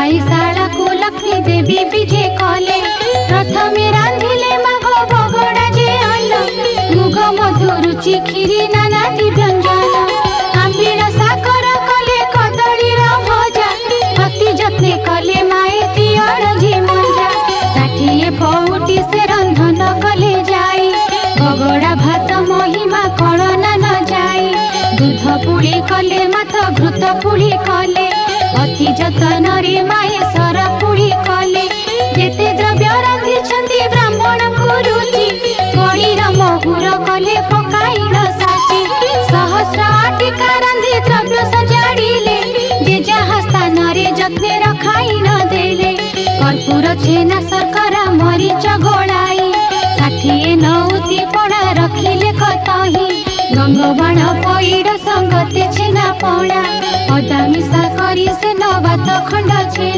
शाला को लक्ष्मी देवी विजे कले प्रथमे रांधिले माघ बगड़ा जे अन्न मुग मधु रुचि खीरी नानादी व्यंजन आंबीर साकर कले कदली भजा अति जत्ने कले माए तियड़ जे मंजा 60 पौटी से रंधन कले जाई बगड़ा भात महिमा कलना न जाई दूध पुड़ी कले माथ घृत पुड़ी कले अति जतन रे माए सर पुड़ी कले जेते द्रव्य रांधिछंती ब्राह्मण को रुचि कणीर महुर कले पकाइल साची सहस्र आटिका रांधि द्रव्य सजाड़िले जे जहा स्थान रे जत्ने रखाई न देले कर्पूर छेना शर्करा मरीच गोड़ाई 60 नौती पड़ा रखिले कतही गंगबाण पईड़ संगते छेना पड़ा अदा मिसा करी से नवात खंड छे।